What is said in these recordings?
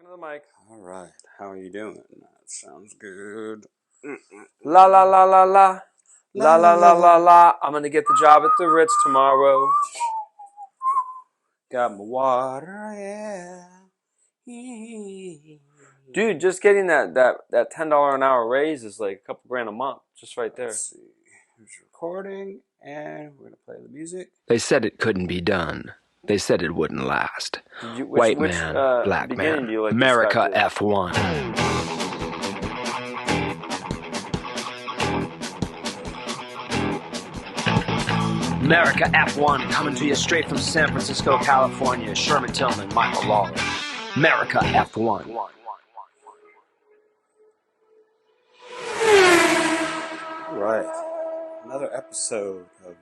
to the mic. All right. How are you doing? That sounds good. La la la la la. La la la la la. I'm going to get the job at the Ritz tomorrow. Got my water, yeah. Dude, just getting that $10 an hour raise is like a couple grand a month. Just right there. Let's see. Here's recording, and we're going to play the music. They said it couldn't be done. They said it wouldn't last. White man, black man, do you like America F1. America F1 coming to you straight from San Francisco, California. Sherman Tillman, Michael Lawler. America F1. All right. Another episode of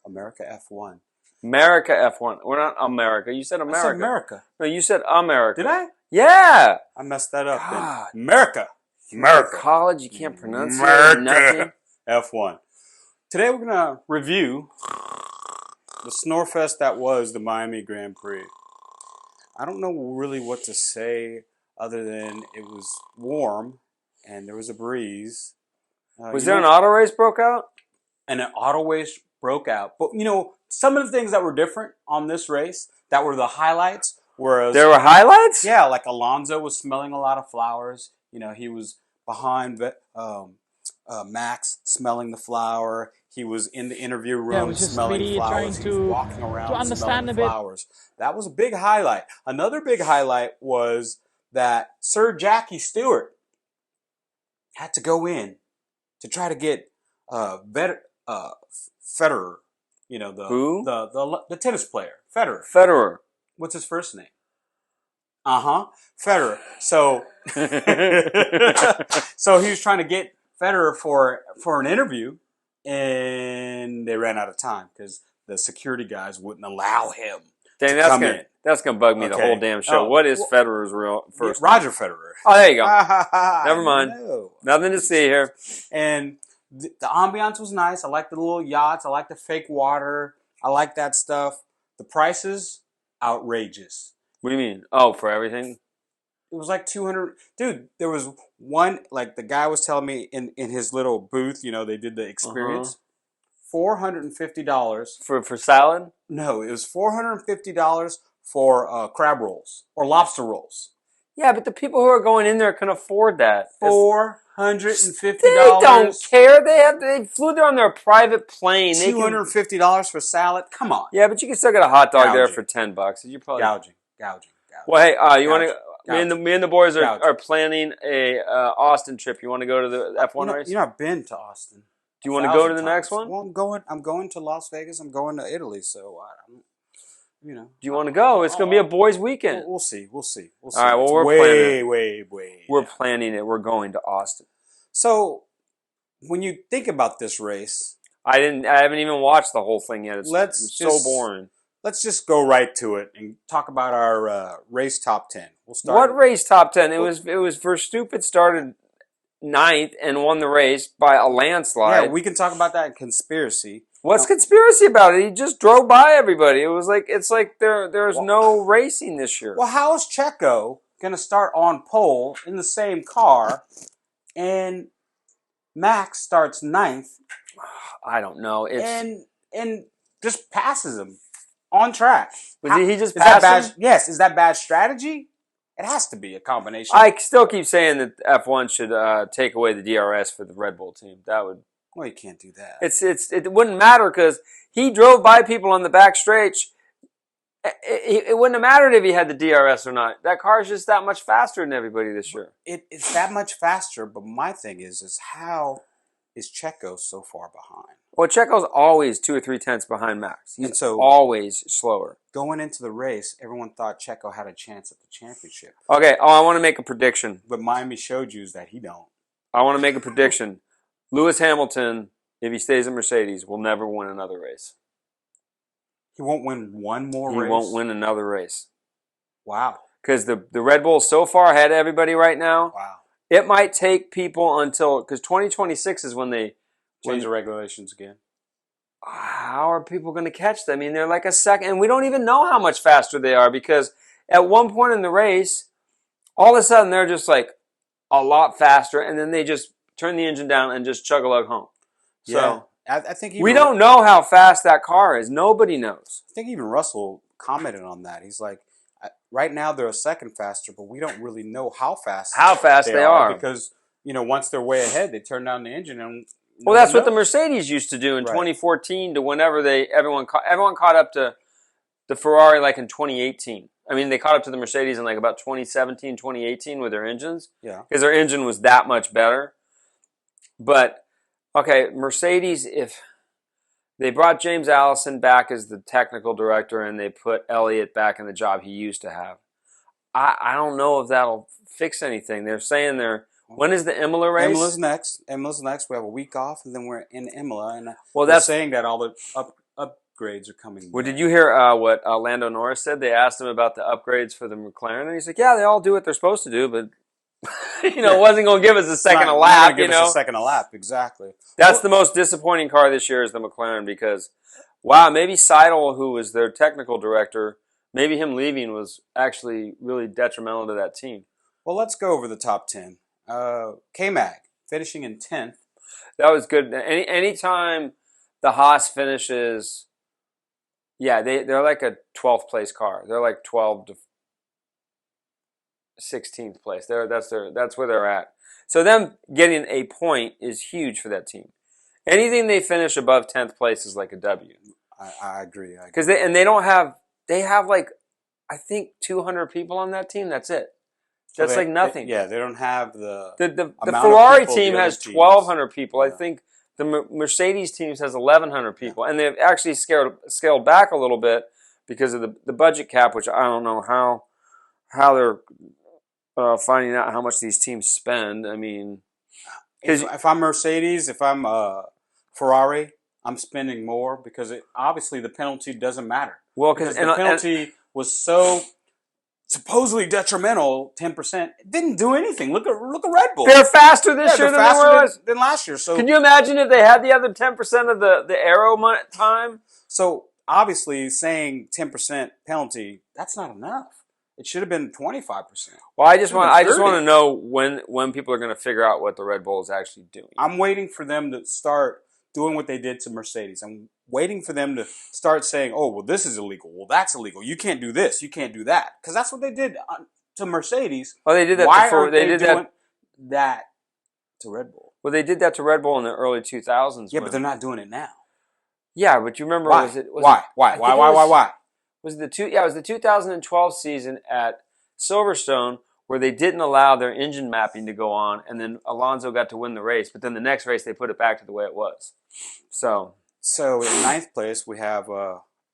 America F1. America F1. We're not America. You said America. I said America. No, you said America. Did I? Yeah. I messed that up. God. Then. America. America. College, you can't pronounce America. F1. Today we're going to review the snorefest that was the Miami Grand Prix. I don't know really what to say other than it was warm and there was a breeze. Was there an auto race broke out? And an auto race broke out. But, you know, some of the things that were different on this race that were the highlights were... There were highlights? Yeah, like Alonso was smelling a lot of flowers. You know, he was behind Max smelling the flower. He was in the interview room smelling flowers. He was walking around smelling flowers. That was a big highlight. Another big highlight was that Sir Jackie Stewart had to go in to try to get Federer. You know, the tennis player, Federer. Federer. What's his first name? Federer. So, so he was trying to get Federer for an interview, and they ran out of time because the security guys wouldn't allow him to come in. That's gonna bug me the whole damn show. What is Federer's real first name? Roger Federer. Oh, there you go. Never mind. No. Nothing to see here. And the ambiance was nice. I like the little yachts. I like the fake water. I like that stuff. The prices, outrageous. What do you mean? Oh, for everything? It was like 200. Dude, there was one, like the guy was telling me in his little booth, you know, they did the experience. $450. For salad? No, it was $450 for crab rolls or lobster rolls. Yeah, but the people who are going in there can afford that. $450. They don't care. They flew there on their private plane. $250 for salad? Come on. Yeah, but you can still get a hot dog there for $10. You probably Gouging. Well, hey, you want to? Me and the boys are planning a Austin trip. You want to go to the F1 race? You know, I've been to Austin. Do you want to go to the next one? Well, I'm going to Las Vegas. I'm going to Italy. So, you know. Do you want to go? It's going to be a boys' weekend. We'll see. All right. Well, we're planning. We're planning it. We're going to Austin. So, when you think about this race, I haven't even watched the whole thing yet. It's so boring. Let's just go right to it and talk about our race top 10. We'll start. What race top 10? It was Verstappen started 9th and won the race by a landslide. Yeah, we can talk about that in conspiracy. What's conspiracy about it? He just drove by everybody. It's like there's no racing this year. Well, how is Checo going to start on pole in the same car and Max starts 9th? I don't know. And just passes him on track. He just passed him? Yes. Is that bad strategy? It has to be a combination. I still keep saying that F1 should take away the DRS for the Red Bull team. That would. Well, you can't do that. It wouldn't matter because he drove by people on the back stretch. It wouldn't have mattered if he had the DRS or not. That car is just that much faster than everybody this year. It's that much faster, but my thing is how is Checo so far behind? Well, Checo's always 2 or 3 tenths behind Max. He's always slower. Going into the race, everyone thought Checo had a chance at the championship. Okay, I want to make a prediction. But Miami showed you that he don't. I want to make a prediction. Lewis Hamilton, if he stays in Mercedes, will never win another race. He won't win one more race? He won't win another race. Wow. Because the Red Bull so far ahead of everybody right now. Wow. It might take people until, because 2026 is when they change the regulations again. How are people going to catch them? I mean, they're like a second, and we don't even know how much faster they are because at one point in the race, All of a sudden, they're just like a lot faster, and then they just turn the engine down and just chug-a-lug home. So I think we don't know how fast that car is. Nobody knows. I think even Russell commented on that. He's like, right now they're a second faster, but we don't really know how fast they are. Because, once they're way ahead, they turn down the engine and well, that's what the Mercedes used to do in 2014 to whenever everyone caught up to the Ferrari like in 2018. I mean, they caught up to the Mercedes in like about 2017, 2018 with their engines. Yeah. Because their engine was that much better. But, okay, Mercedes, if they brought James Allison back as the technical director and they put Elliott back in the job he used to have, I don't know if that'll fix anything. They're saying when is the Imola race? Imola's next. We have a week off, and then we're in Imola. And they're saying that all the upgrades are coming. Well, did you hear what Lando Norris said? They asked him about the upgrades for the McLaren, and he's like, "Yeah, they all do what they're supposed to do, but wasn't going to give us a second a lap." Give us a second a lap, exactly. That's the most disappointing car this year is the McLaren because, wow, maybe Seidel, who was their technical director, maybe him leaving was actually really detrimental to that team. Well, let's go over the top 10. K-Mag finishing in 10th. That was good. Anytime the Haas finishes, yeah, they're like a 12th place car. They're like 12 to 16th place. That's where they're at. So them getting a point is huge for that team. Anything they finish above 10th place is like a W. I agree. Because they have like, I think 200 people on that team. That's it. That's like nothing. They don't have the Ferrari team has 1,200 people. I think the Mercedes team has 1,100 people, and they've actually scaled back a little bit because of the budget cap, which I don't know how they're finding out how much these teams spend. I mean, if I'm Mercedes, if I'm Ferrari, I'm spending more because obviously the penalty doesn't matter. Well, because the penalty was so supposedly detrimental, 10%. It didn't do anything. Look at Red Bull. They're faster this year than last year. So can you imagine if they had the other 10% of the aero time? So obviously saying 10% penalty, that's not enough. It should have been 25%. Well, I just want to know when people are going to figure out what the Red Bull is actually doing. I'm waiting for them to start doing what they did to Mercedes. I'm waiting for them to start saying, oh, well, this is illegal. Well, that's illegal. You can't do this. You can't do that. Because that's what they did to Mercedes. Well, they did that Why before. aren't they doing that to Red Bull? Well, they did that to Red Bull in the early 2000s. Yeah, but they're not doing it now. Yeah, but you remember, Why? Why? Was it the 2012 season at Silverstone where they didn't allow their engine mapping to go on, and then Alonso got to win the race, but then the next race they put it back to the way it was. So in ninth place we have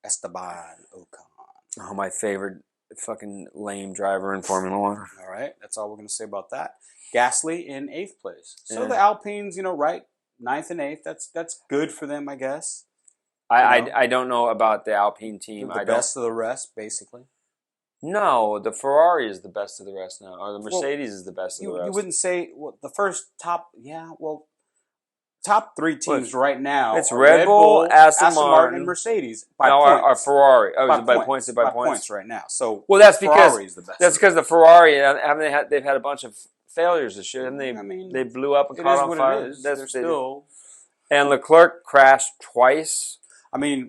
Esteban Ocon. Oh, my favorite fucking lame driver in Formula One. All right, that's all we're going to say about that. Gasly in 8th place. So the Alpines, right, 9th and 8th. That's good for them, I guess. I don't know about the Alpine team. The best of the rest, basically. No, the Ferrari is the best of the rest now, or the Mercedes is the best of the rest. You wouldn't say the first top. Yeah, top 3 teams right now. It's Red Bull, Aston Martin, and Mercedes. Or Ferrari. Oh, by points right now. So that's because Ferrari's the best. That's because the Ferrari they've had a bunch of failures this year, and they blew up and caught on fire. They're still. And LeClerc crashed twice.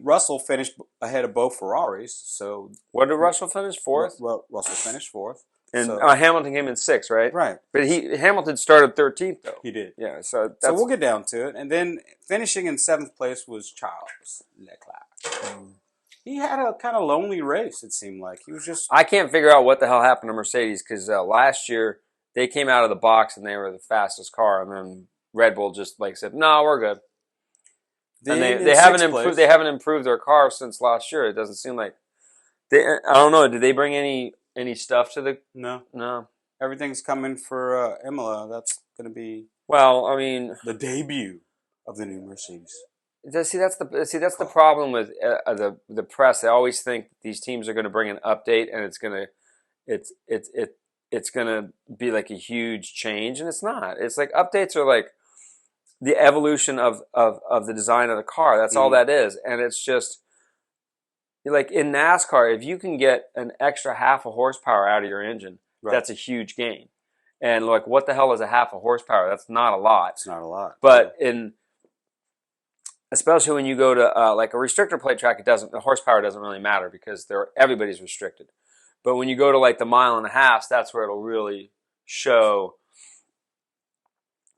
Russell finished ahead of both Ferraris. So what did Russell finish? 4th? Russell finished 4th. And Hamilton came in 6th, right? Right. But Hamilton started 13th, though. He did. Yeah, so we'll get down to it. And then finishing in 7th place was Charles Leclerc. He had a kind of lonely race, it seemed like. He was just... I can't figure out what the hell happened to Mercedes because last year they came out of the box and they were the fastest car, and then Red Bull just said, "No, we're good." And they haven't improved. They haven't improved their car since last year. It doesn't seem like I don't know. Did they bring any stuff to the? No. Everything's coming for Imola. That's going to be the debut of the new Mercedes. That's the problem with the press. They always think these teams are going to bring an update and it's going to be like a huge change, and it's not. It's like updates are like the evolution of the design of the car. That's all that is. And it's just, like in NASCAR, if you can get an extra half a horsepower out of your engine, that's a huge gain. And like, what the hell is a half a horsepower? That's not a lot. It's not a lot. But especially when you go to like a restrictor plate track, the horsepower doesn't really matter because everybody's restricted. But when you go to like the 1.5 miles, that's where it'll really show.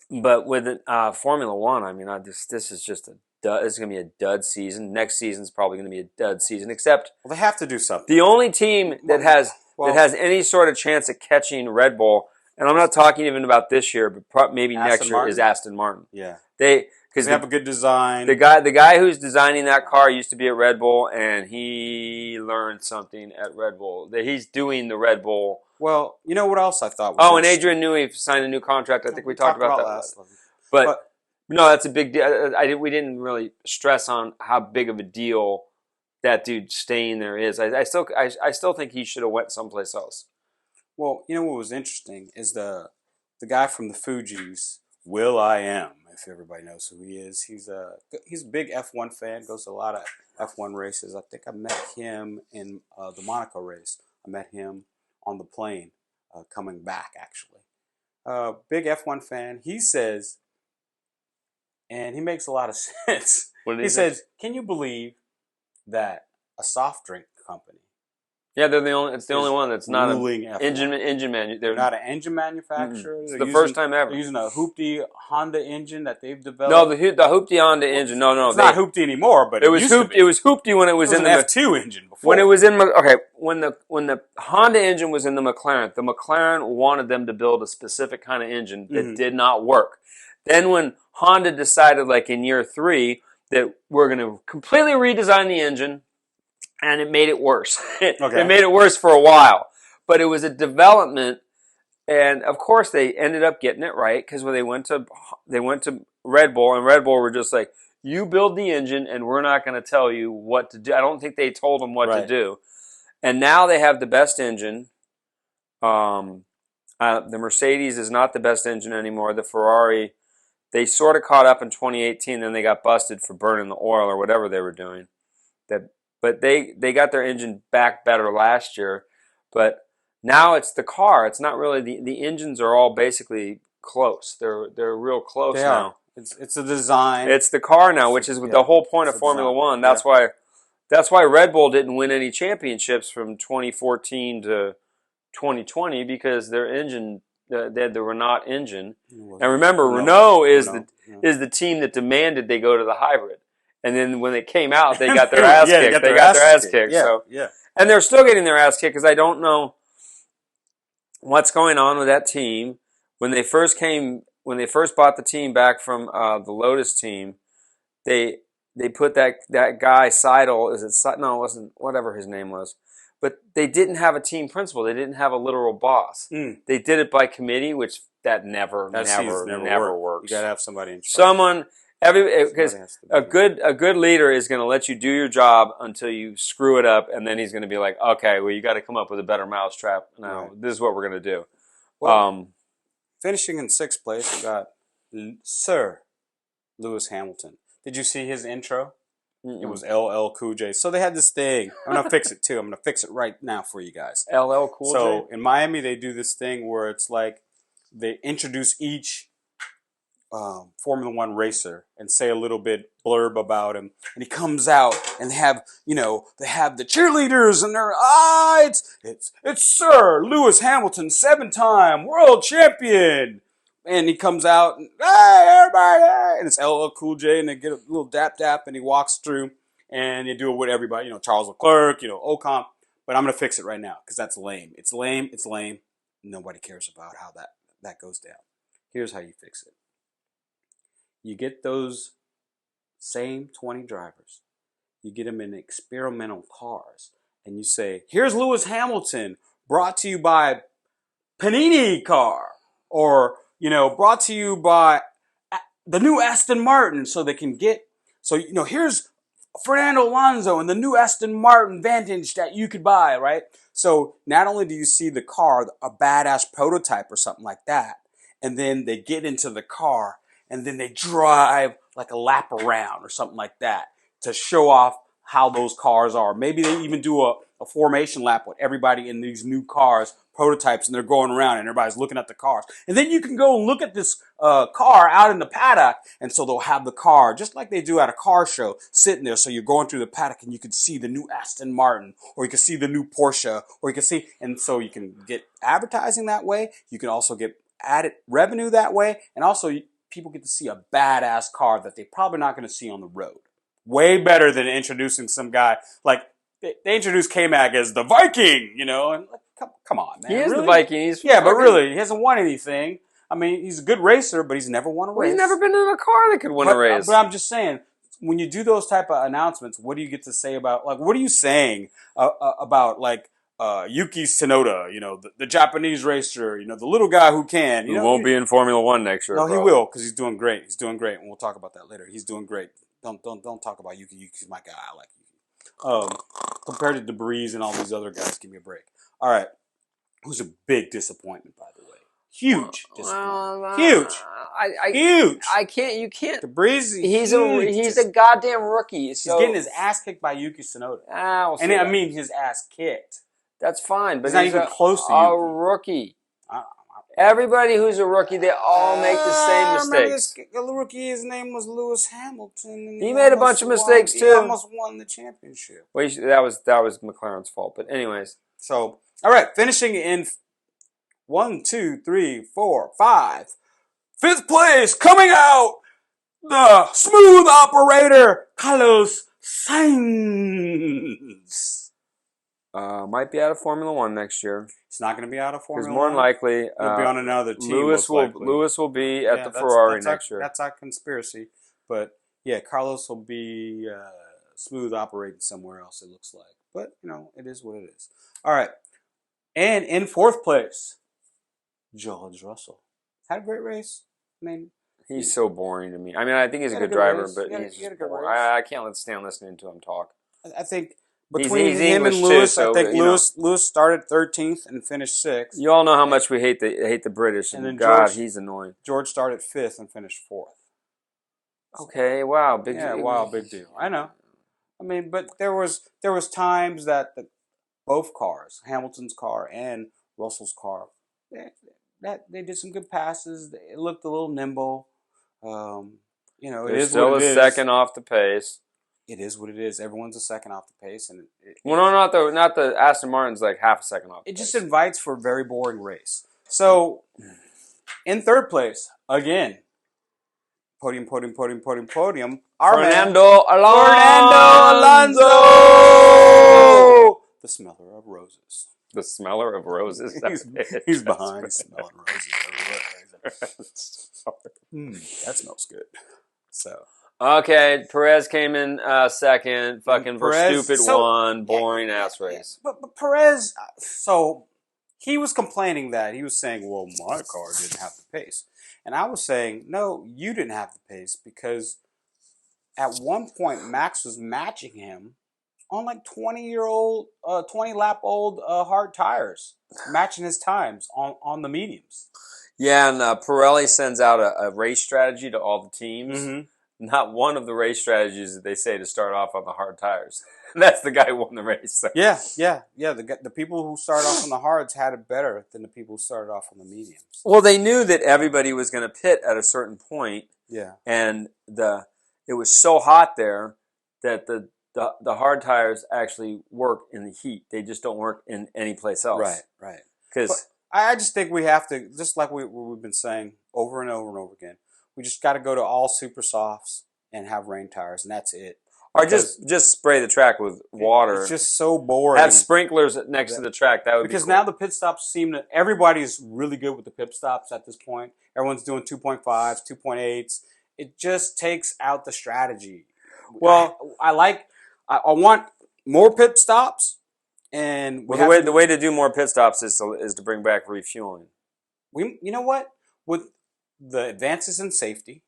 But with Formula One, I mean, this is just this is going to be a dud season. Next season's probably going to be a dud season, except they have to do something. The only team that has any sort of chance of catching Red Bull, and I'm not talking even about this year, but maybe next year, is Aston Martin. Yeah, because they have a good design. The guy who's designing that car used to be at Red Bull, and he learned something at Red Bull. He's doing the Red Bull. Well, you know what else I thought was and Adrian Newey signed a new contract. I think we talked about that last time. But no, that's a big deal. We didn't really stress on how big of a deal that dude staying there is. I still think he should have went someplace else. Well, you know what was interesting is the guy from the Fugees, will.i.am, if everybody knows who he is. He's a big F1 fan, goes to a lot of F1 races. I think I met him in the Monaco race. I met him on the plane coming back, actually. Big F1 fan. He says, and he makes a lot of sense. He says, can you believe that a soft drink company? Yeah, it's the only one that's not an engine manufacturer. They're not an engine manufacturer. It's the first time ever. They're using a hoopty Honda engine that they've developed. No, the hoopty Honda engine. No, it's not hoopty anymore. But it was hoopty when it was in the F2 engine before. When it was when the Honda engine was in the McLaren wanted them to build a specific kind of engine that did not work. Then when Honda decided, like in year 3, that we're going to completely redesign the engine. And it made it worse. It made it worse for a while. But it was a development, and of course they ended up getting it right because when they went to Red Bull, and Red Bull were just like, you build the engine and we're not going to tell you what to do. I don't think they told them what to do. And now they have the best engine. The Mercedes is not the best engine anymore. The Ferrari, they sort of caught up in 2018, then they got busted for burning the oil or whatever they were doing. But they got their engine back better last year. But now it's the car. It's not really the engines are all basically close. They're real close now. It's a design. It's the car now, which is the whole point of Formula One. That's why Red Bull didn't win any championships from 2014 to 2020 because their engine, the Renault engine. And remember, Renault is the team that demanded they go to the hybrid. And then when it came out, they got their ass kicked. They got their ass kicked. And they're still getting their ass kicked because I don't know what's going on with that team. When they first bought the team back from the Lotus team, they put that guy Seidel. No, it wasn't. Whatever his name was. But they didn't have a team principal. They didn't have a literal boss. They did it by committee, which never works. You got to have somebody in charge. Because a good leader is going to let you do your job until you screw it up, and then he's going to be like, okay, well, you got to come up with a better mousetrap. Now, this is what we're going to do. Well, finishing in 6th place, we got Sir Lewis Hamilton. Did you see his intro? It was LL Cool J. So they had this thing. I'm going to fix it, too. I'm going to fix it right now for you guys. LL Cool J? So in Miami, they do this thing where it's like they introduce each Formula One racer and say a little bit blurb about him, and he comes out and they have the cheerleaders and they're it's Sir Lewis Hamilton, 7-time world champion, and he comes out and hey everybody, and it's LL Cool J, and they get a little dap and he walks through and they do it with everybody, Charles LeClerc, Ocon, but I'm gonna fix it right now because that's lame. It's lame. Nobody cares about how that goes down. Here's how you fix it. You get those same 20 drivers. You get them in experimental cars. And you say, here's Lewis Hamilton, brought to you by Panini car. Or, brought to you by the new Aston Martin. So they can here's Fernando Alonso and the new Aston Martin Vantage that you could buy, right? So not only do you see the car, a badass prototype or something like that, and then they get into the car, and then they drive like a lap around or something like that to show off how those cars are. Maybe they even do a formation lap with everybody in these new cars prototypes, and they're going around, and everybody's looking at the cars. And then you can go and look at this car out in the paddock, and so they'll have the car, just like they do at a car show, sitting there. So you're going through the paddock, and you can see the new Aston Martin, or you can see the new Porsche, or you can see, and so you can get advertising that way. You can also get added revenue that way, and also people get to see a badass car that they're probably not going to see on the road. Way better than introducing some guy like they introduced K-Mag as the Viking, and like, come on, man. He is really? the Viking. But really, he hasn't won anything. I mean, he's a good racer, but he's never won a race. He's never been in a car that could win a race. But I'm just saying, when you do those type of announcements, what do you get to say about, like, what are you saying about, like, Yuki Tsunoda, the Japanese racer, the little guy who can. He won't be in Formula One next year. No, he will, because he's doing great. He's doing great, and we'll talk about that later. He's doing great. Don't talk about Yuki. Yuki's my guy. I like Yuki. Compared to Debris and all these other guys, give me a break. All right. Who's a big disappointment, by the way? Huge disappointment. Huge. Huge. You can't. Debris. He's a goddamn rookie. So. He's getting his ass kicked by Yuki Tsunoda. I mean his ass kicked. That's fine, but he's not even close to a rookie. Everybody who's a rookie, they all make the same mistakes. The rookie, his name was Lewis Hamilton. He made a bunch of mistakes too. He almost won the championship. Well, that was McLaren's fault. But anyways, so all right, finishing in 1, 2, 3, 4, 5, 5th place, coming out, the smooth operator Carlos Sainz. Might be out of Formula One next year. It's not going to be out of Formula One. Because more than likely, he'll be on another team. Lewis will be at the Ferrari next year. That's our conspiracy. But yeah, Carlos will be smooth operating somewhere else, it looks like. But, it is what it is. All right. And in 4th place, George Russell. Had a great race. I mean, he's so boring to me. I mean, I think he's a good driver, but he's just boring. I can't stand listening to him talk. I think between him English and Lewis, too, so, I think Lewis started 13th and finished 6th. You all know how much we hate the British, and then God, he's annoying. George started 5th and finished 4th. Okay, wow, big deal. I know. I mean, but there was times that both cars, Hamilton's car and Russell's car, they did some good passes. It looked a little nimble. It is still what it is. a second off the pace. It is what it is. Everyone's a second off the pace, and not the Aston Martin's like half a second off. It just invites for a very boring race. So, in 3rd place again, podium. Fernando Alonso, the smeller of roses. The smeller of roses. he's behind smelling roses everywhere. That smells good. So. Okay, Perez came in second. Fucking Verstappen won. Boring ass race. But Perez, so he was complaining that he was saying, "Well, my car didn't have the pace," and I was saying, "No, you didn't have the pace because at one point Max was matching him on like 20 lap old hard tires, matching his times on the mediums." Yeah, and Pirelli sends out a race strategy to all the teams. Mm-hmm. Not one of the race strategies that they say to start off on the hard tires. That's the guy who won the race. So. Yeah. The people who started off on the hards had it better than the people who started off on the mediums. Well, they knew that everybody was going to pit at a certain point. Yeah. And it was so hot there that the hard tires actually work in the heat. They just don't work in any place else. Right. Because I just think we have to, just like we've been saying over and over and over again, we just got to go to all super softs and have rain tires, and that's it. Or just spray the track with water. It's just so boring. Have sprinklers next to the track. That would be cool. Because now the pit stops everybody's really good with the pit stops at this point. Everyone's doing 2.5s, 2.8s. It just takes out the strategy. Well, I want more pit stops, and the way to do more pit stops is to bring back refueling. You know what? With the advances in safety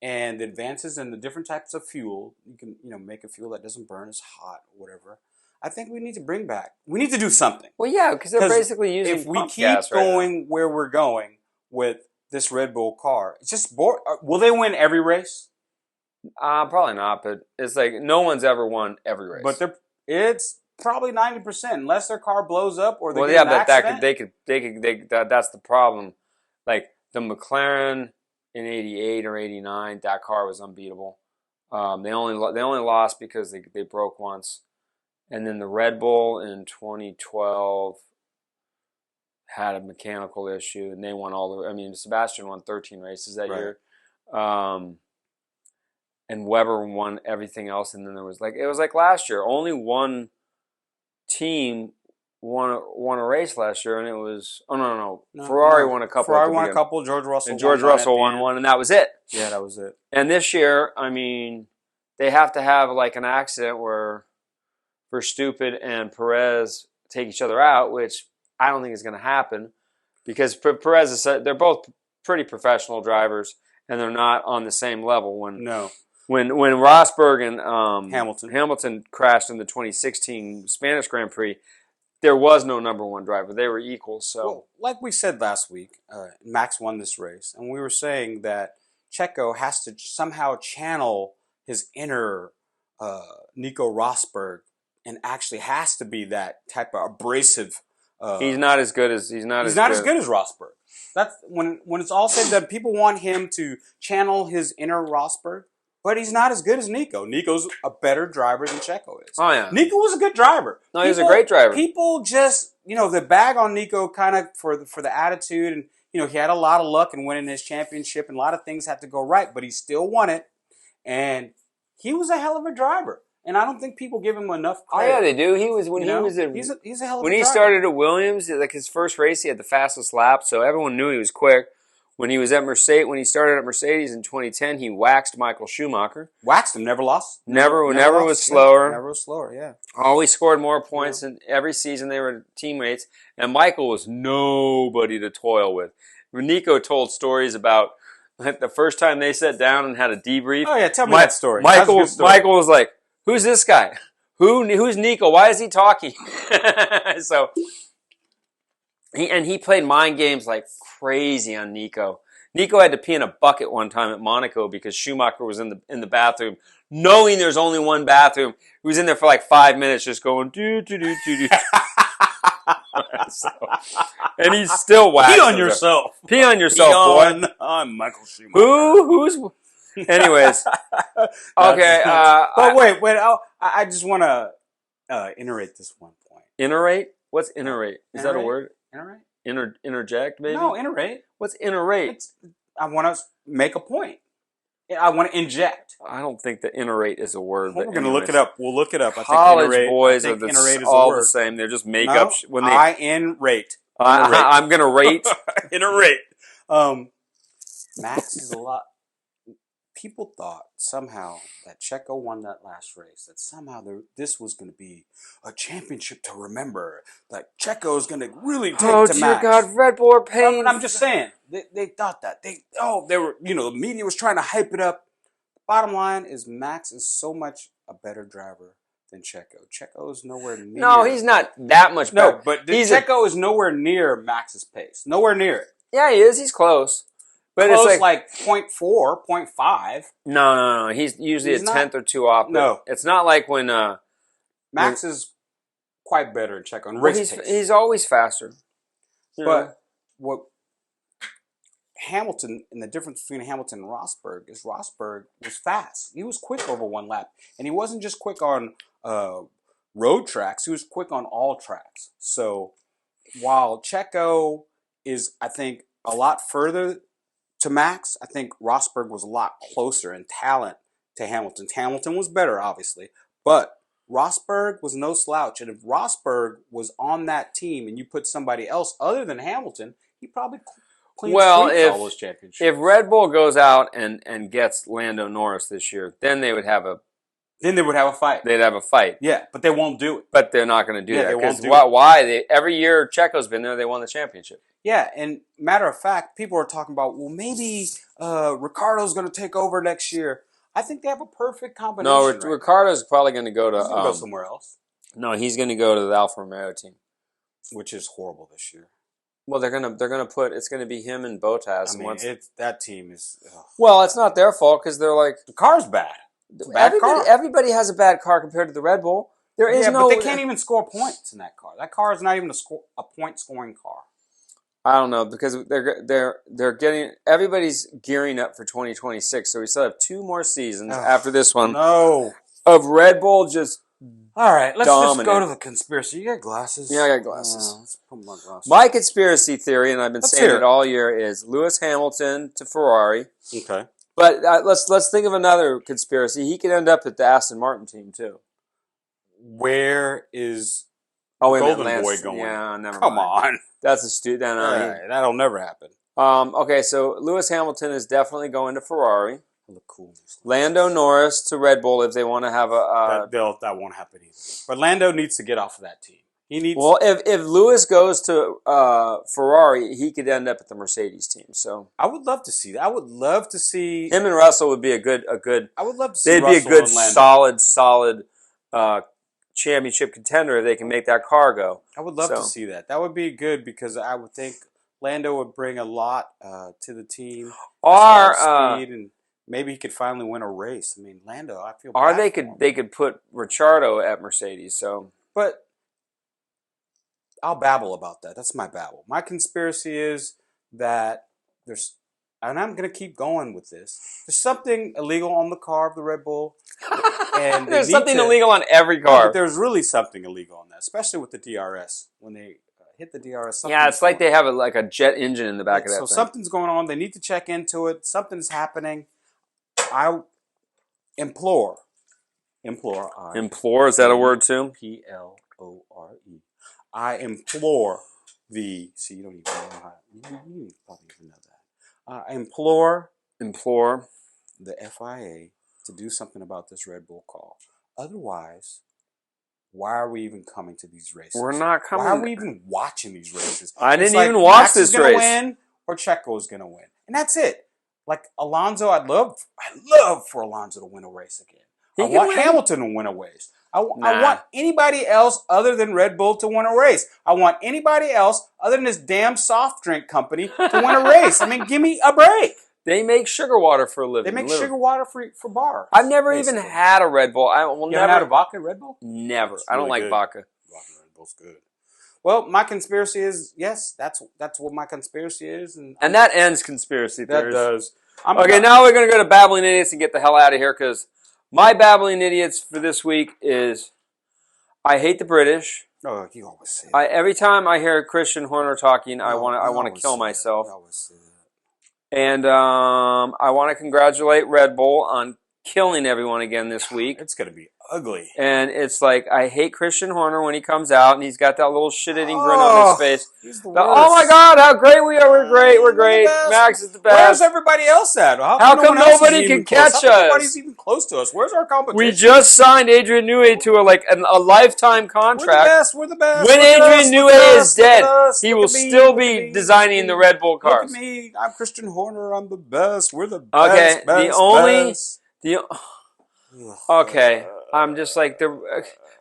and the advances in the different types of fuel, you can make a fuel that doesn't burn as hot or whatever. I think we need to bring back. We need to do something. Well, yeah, because they're basically using if we keep going where we're going with this Red Bull car, it's just boring. Will they win every race? Probably not, but it's like no one's ever won every race. But it's probably 90%, unless their car blows up or they get an accident. That's the problem. Like the McLaren in '88 or '89, that car was unbeatable. They only lost because they broke once, and then the Red Bull in 2012 had a mechanical issue, and they won all the. I mean, Sebastian won 13 races that year. And Weber won everything else, and then it was like last year. Only one team won a race last year, and it was Ferrari won a couple. Ferrari won a couple. George Russell won one, and that was it. Yeah, that was it. And this year, I mean, they have to have like an accident where Verstappen and Perez take each other out, which I don't think is going to happen because Perez they're both pretty professional drivers, and they're not on the same level. When Rosberg and Hamilton crashed in the 2016 Spanish Grand Prix, there was no number one driver. They were equal. So, well, like we said last week, Max won this race, and we were saying that Checo has to somehow channel his inner Nico Rosberg, and actually has to be that type of abrasive. He's not as good as as good as Rosberg. That's when it's all said that people want him to channel his inner Rosberg. But he's not as good as Nico. Nico's a better driver than Checo is. Oh, yeah. Nico was a good driver. No, he's a great driver. People just, they bag on Nico kind of for the attitude. And, he had a lot of luck in winning his championship. And a lot of things had to go right. But he still won it. And he was a hell of a driver. And I don't think people give him enough credit. Oh, yeah, they do. He's a hell of a driver. When he started at Williams, like his first race, he had the fastest lap. So everyone knew he was quick. When he started at Mercedes in 2010, he waxed Michael Schumacher. Waxed him, never lost. Never was slower. Never was slower, yeah. Always scored more points in every season. They were teammates. And Michael was nobody to toil with. Nico told stories about the first time they sat down and had a debrief. Oh, yeah, tell me that story. Michael was like, who's this guy? Who's Nico? Why is he talking? So... He played mind games like crazy on Nico. Nico had to pee in a bucket one time at Monaco because Schumacher was in the bathroom, knowing there's only one bathroom. He was in there for like 5 minutes, just going do do do do do. And he's still waxing. Pee on yourself. Pee on yourself, boy. I'm Michael Schumacher. Who's? Anyways, okay. But wait. I just want to iterate this one point. Iterate? What's iterate? Is that a word? Iterate? Interject, maybe? No, iterate. What's iterate? I want to make a point. I want to inject. I don't think that iterate is a word. We're going to look it up. We'll look it up. College boys are all the same. They're just make-up. I in-rate. I'm going to rate. Iterate. Max is a lot. People thought somehow that Checo won that last race, that somehow this was going to be a championship to remember. Like Checo is going to really take to Max. Oh, dear God, Red Bull are paying. I'm just saying. They thought that. They were, the media was trying to hype it up. Bottom line is Max is so much a better driver than Checo. Checo is nowhere near. No, he's not that much better. No, but Checo is nowhere near Max's pace. Nowhere near it. Yeah, he is. He's close. But close, it's like 0.4, 0.5. No. He's usually a tenth or two off. No. It's not like when... Max is quite better than Checo. He's always faster. But what Hamilton, and the difference between Hamilton and Rosberg is Rosberg was fast. He was quick over one lap. And he wasn't just quick on road tracks. He was quick on all tracks. So while Checo is, I think, a lot further to Max, I think Rosberg was a lot closer in talent to Hamilton. Hamilton was better, obviously, but Rosberg was no slouch. And if Rosberg was on that team and you put somebody else other than Hamilton, he probably clean all those championships. If Red Bull goes out and gets Lando Norris this year, then they would have a fight. They'd have a fight. Yeah, but they won't do it. But they're not going to do that. They won't do why? Every year Checo's been there, they won the championship. Yeah, and matter of fact, people are talking about, well, maybe Ricciardo's going to take over next year. I think they have a perfect combination. No, Ricciardo's probably going to go to... He's going to go somewhere else. No, he's going to go to the Alfa Romeo team. Which is horrible this year. Well, they're gonna put, it's gonna be him and Bottas. I mean, that team is... Well, it's not their fault because they're like... The car's bad. Everybody has a bad car compared to the Red Bull. There is but they can't even score points in that car. That car is not even a point-scoring car. I don't know, because they're getting, everybody's gearing up for 2026, so we still have 2 more seasons after this one. No. Of Red Bull just all right, let's dominant. just go to the conspiracy. You got glasses? Yeah, I got glasses. Let's put my glasses. My conspiracy theory, and I've been saying it all year, is Lewis Hamilton to Ferrari. Okay. But let's think of another conspiracy. He could end up at the Aston Martin team too. Where is Golden Boy going? Yeah, never Come mind. on. That's a stupid. That'll never happen. Okay, so Lewis Hamilton is definitely going to Ferrari. Look cool. Lando Norris to Red Bull if they want to have that won't happen either. But Lando needs to get off of that team. He needs. Well, if Lewis goes to Ferrari, he could end up at the Mercedes team. So I would love to see that. I would love to see him and Russell would be a good. I would love to see. They'd Russell be a good, solid championship contender if they can make that car go. I would love to see that. That would be good because I would think Lando would bring a lot to the team. Speed and maybe he could finally win a race. I mean, Lando, I feel. Or they could put Ricciardo at Mercedes. So, but I'll babble about that. That's my babble. My conspiracy is that there's, and I'm going to keep going with this. There's something illegal on the car of the Red Bull. And there's something illegal on every car. But there's really something illegal on that, especially with the DRS. When they hit the DRS, yeah, it's like they have a jet engine in the back of that thing. So something's going on. They need to check into it. Something's happening. I implore. Implore, is that a word too? Plore. I implore the. See, you don't even know how. You probably even know that. I implore the FIA to do something about this Red Bull call. Otherwise, why are we even coming to these races? We're not coming. Why are we even watching these races? I didn't even watch this race. Win or Checo is going to win, and that's it. Like Alonso, I'd love for Alonso to win a race again. I want Hamilton to win a race. I want anybody else other than Red Bull to win a race. I want anybody else other than this damn soft drink company to win a race. I mean, give me a break. They make sugar water for a living. They make sugar water for bars. I've never even had a Red Bull. I will never had a vodka Red Bull? Never. I don't like vodka. Vodka Red Bull's good. Well, my conspiracy is, yes, that's what my conspiracy is. And that ends conspiracy theories. That does. Okay, now we're going to go to Babbling Idiots and get the hell out of here because my Babbling Idiots for this week is I hate the British. Oh, you always say that. Every time I hear Christian Horner talking, I want to kill myself. You always say that. And I want to congratulate Red Bull on killing everyone again this week. It's going to be ugly. And it's like, I hate Christian Horner when he comes out and he's got that little shit-eating grin on his face. He's the worst. Oh my God, how great we are. We're great. We're great. Max is the best. Where's everybody else at? How come nobody can catch us? Nobody's even close to us. Where's our competition? We just signed Adrian Newey to a lifetime contract. We're the best. When Adrian Newey is dead, he will still be designing the Red Bull cars. Look at me. I'm Christian Horner. I'm the best. We're the best. Okay, okay, I'm just like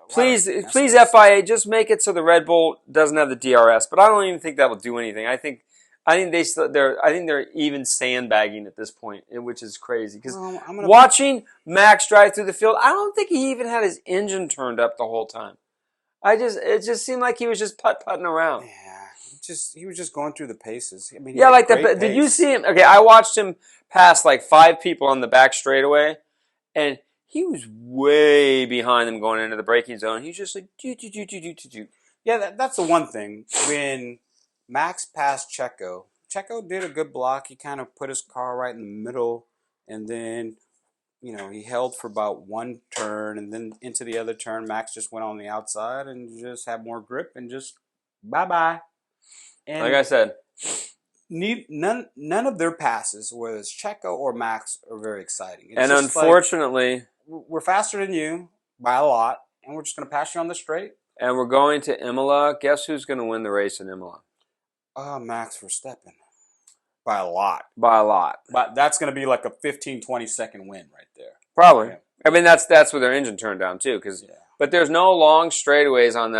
please FIA, just make it so the Red Bull doesn't have the DRS. But I don't even think that will do anything. I think they're even sandbagging at this point, which is crazy. Because watching Max drive through the field, I don't think he even had his engine turned up the whole time. It just seemed like he was just putt-putting around. Yeah, he was just going through the paces. I mean, did you see him? Okay, I watched him pass like 5 people on the back straightaway, and he was way behind them going into the braking zone. He's just like, do. Yeah, that's the one thing. When Max passed Checo did a good block. He kind of put his car right in the middle, and then, he held for about one turn, and then into the other turn, Max just went on the outside and just had more grip and just bye-bye. And like I said, none of their passes, whether it's Checo or Max, are very exciting. It's and unfortunately, we're faster than you by a lot, and we're just going to pass you on the straight. And we're going to Imola. Guess who's going to win the race in Imola? Max Verstappen. By a lot. But that's going to be like a 15, 20-second win right there. Probably. Yeah. I mean, that's with their engine turned down too. But there's no long straightaways on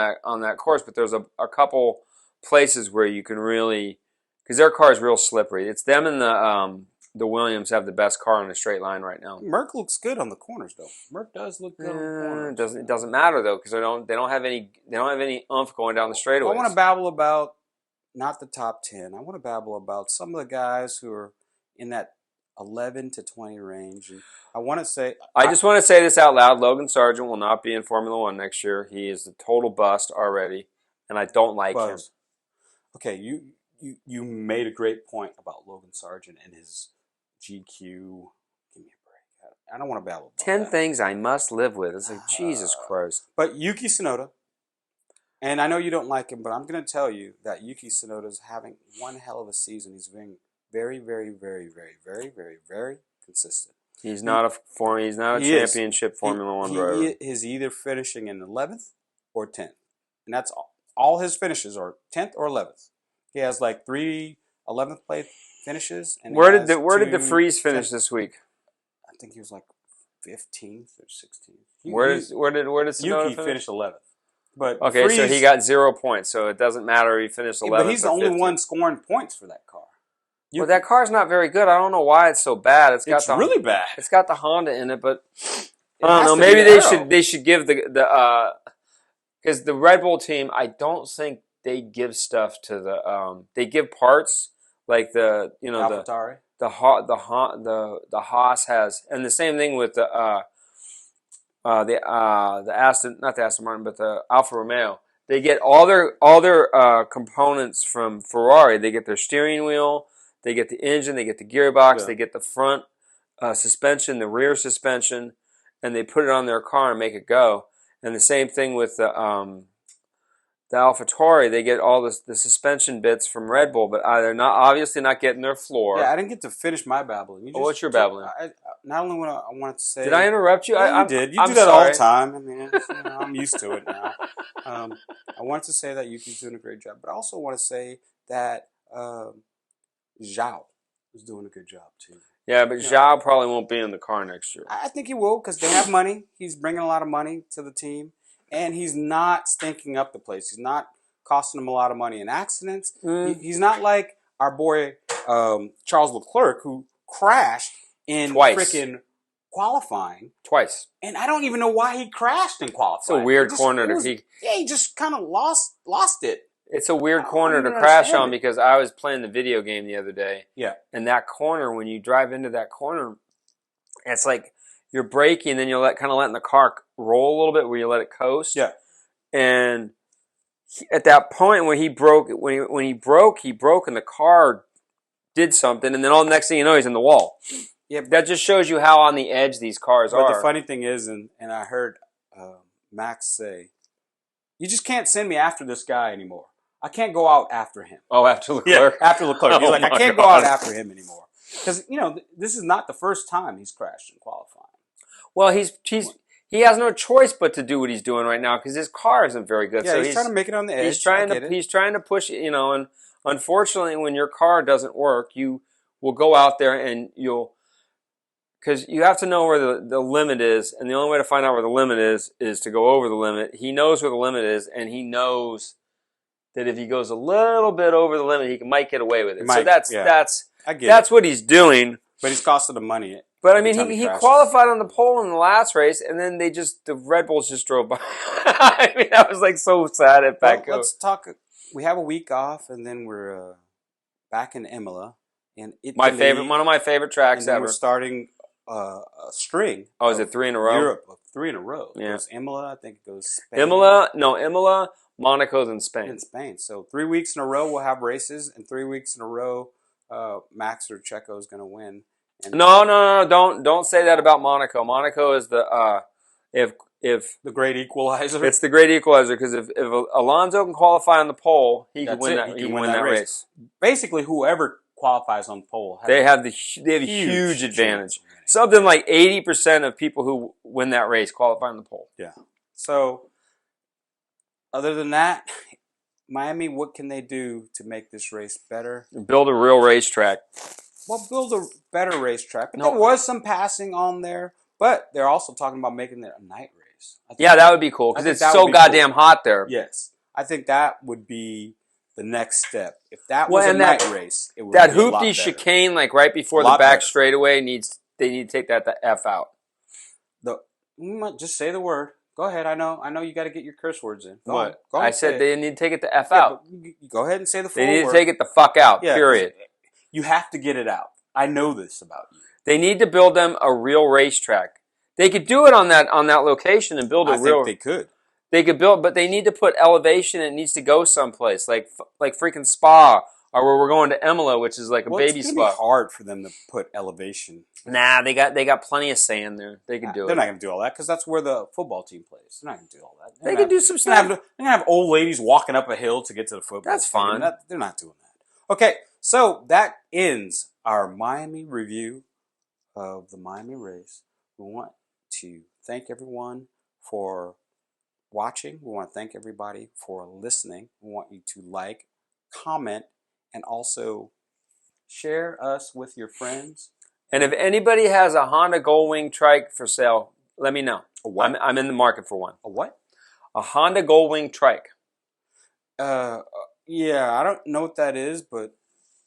that course. But there's a couple places where you can really, because their car is real slippery. It's them and the the Williams have the best car in the straight line right now. Merc looks good on the corners, though. Merc does look good on the corners. It doesn't matter though, because they don't have any oomph going down the straightaways. I want to babble about not the top 10. I want to babble about some of the guys who are in that 11 to 20 range. And I want to say, I just want to say this out loud: Logan Sargent will not be in Formula One next year. He is a total bust already, and I don't like him. Okay, you made a great point about Logan Sargent and his GQ. Give me a break. I don't want to babble about 10 that. things I must live with. It's like, Jesus Christ. But Yuki Tsunoda, and I know you don't like him, but I'm going to tell you that Yuki Tsunoda is having one hell of a season. He's being very, very, very, very, very, very, very consistent. He's not a championship Formula One driver. He is either finishing in 11th or 10th. And that's all his finishes are 10th or 11th. He has like 3 11th place finishes. And where did De Vries finish this week? I think he was like 15th or 16th. Where did Tsunoda finish 11th? But okay, so he got 0 points, so it doesn't matter if he finished 11th. But he's the only one scoring points for that car. Well, that car's not very good. I don't know why it's so bad. It's really bad. It's got the Honda in it, but I don't know. Maybe they should give the because the Red Bull team, I don't think they give stuff to the they give parts like the AlphaTauri. the Haas has, and the same thing with the Aston, not the Aston Martin, but the Alfa Romeo. They get all their components from Ferrari. They get their steering wheel, they get the engine, they get the gearbox, they get the front suspension, the rear suspension, and they put it on their car and make it go. And the same thing with the AlphaTauri. They get all the suspension bits from Red Bull, but they're obviously not getting their floor. Yeah, I didn't get to finish my babbling. What's your babbling? Not only what I wanted to say. Did I interrupt you? You did. You do that all the time. I mean, I'm used to it now. I wanted to say that Yuki's doing a great job, but I also want to say that Zhao is doing a good job too. Yeah, but Zhao probably won't be in the car next year. I think he will because they have money. He's bringing a lot of money to the team, and he's not stinking up the place. He's not costing them a lot of money in accidents. He's not like our boy Charles Leclerc, who crashed in freaking qualifying twice. And I don't even know why he crashed in qualifying. It's a weird corner he just kind of lost it. It's a weird corner to crash on because I was playing the video game the other day. Yeah. And that corner, when you drive into that corner, it's like you're braking and then you're kind of letting the car roll a little bit where you let it coast. Yeah. And at that point when he broke and the car did something, and then all the next thing you know, he's in the wall. Yeah, that just shows you how on the edge these cars are. But the funny thing is, and I heard Max say, you just can't send me after this guy anymore. I can't go out after him. Oh, after Leclerc? Yeah, after Leclerc. He's like, I can't go out after him anymore. Because, this is not the first time he's crashed in qualifying. Well, he has no choice but to do what he's doing right now because his car isn't very good. Yeah, so he's trying to make it on the edge. He's trying to push it, and unfortunately, when your car doesn't work, you will go out there and because you have to know where the limit is, and the only way to find out where the limit is to go over the limit. He knows where the limit is, and he knows that if he goes a little bit over the limit, he might get away with it. So that's what he's doing. But he's costing him money. But I mean, he qualified on the pole in the last race, and then the Red Bulls just drove by. I mean, that was like so sad at Baku. Well, let's talk. We have a week off, and then we're back in Imola. In Italy, one of my favorite tracks ever. We're starting a string. Oh, is it 3 in a row? Europe, 3 in a row. Yeah. It goes Imola, I think it goes Spain. Imola, Monaco's in Spain. In Spain. So 3 weeks in a row we'll have races, and 3 weeks in a row Max or Checo is going to win. And no, don't say that about Monaco. Monaco is the the great equalizer. It's the great equalizer because if Alonso can qualify on the pole, he can win that race. Basically, whoever qualifies on pole, they have a huge advantage. Something like 80% of people who win that race qualify on the pole. Yeah. So, other than that, Miami, what can they do to make this race better? Build a real racetrack. Well, build a better racetrack. But there was some passing on there, but they're also talking about making it a night race. Yeah, that would be cool because it's so goddamn hot there. Yes. I think that would be the next step. If that was a night race, it would that be a lot hoopty better. chicane, like right before the back straightaway, they need to take that the F out. Just say the word. Go ahead. I know you got to get your curse words in. Go on. I said they need to take it the F out. Go ahead and say the full word. They need to take it the fuck out, period. You have to get it out. I know this about you. They need to build them a real racetrack. They could do it on that location and build a real. I think they could. They could build, but they need to put elevation. It needs to go someplace, like freaking Spa, or where we're going to Imola, which is like a baby spa. It's be hard for them to put elevation. Nah, they got plenty of sand there. They can do it. They're not going to do all that because that's where the football team plays. They're not going to do all that. They can do some stuff. They're going to have old ladies walking up a hill to get to the football. That's fine. They're not doing that. Okay, so that ends our Miami review of the Miami race. We want to thank everyone for watching. We want to thank everybody for listening. We want you to like, comment, and also share us with your friends. And if anybody has a Honda Goldwing trike for sale, let me know. A what? I'm in the market for one. A what? A Honda Goldwing trike. Yeah, I don't know what that is, but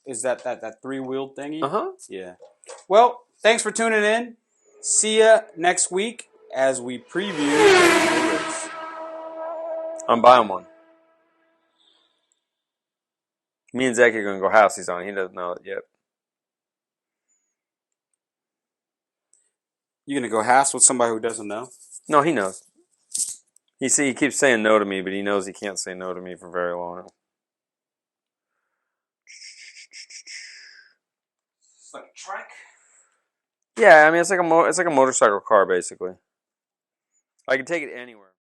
is that three-wheeled thingy? Uh-huh. Yeah. Well, thanks for tuning in. See ya next week as we preview the race. I'm buying one. Me and Zach are going to go halfsies on it. He doesn't know it yet. You going to go halves with somebody who doesn't know? No, he knows. He keeps saying no to me, but he knows he can't say no to me for very long. It's like a trike? Yeah, I mean, it's like a motorcycle car, basically. I can take it anywhere.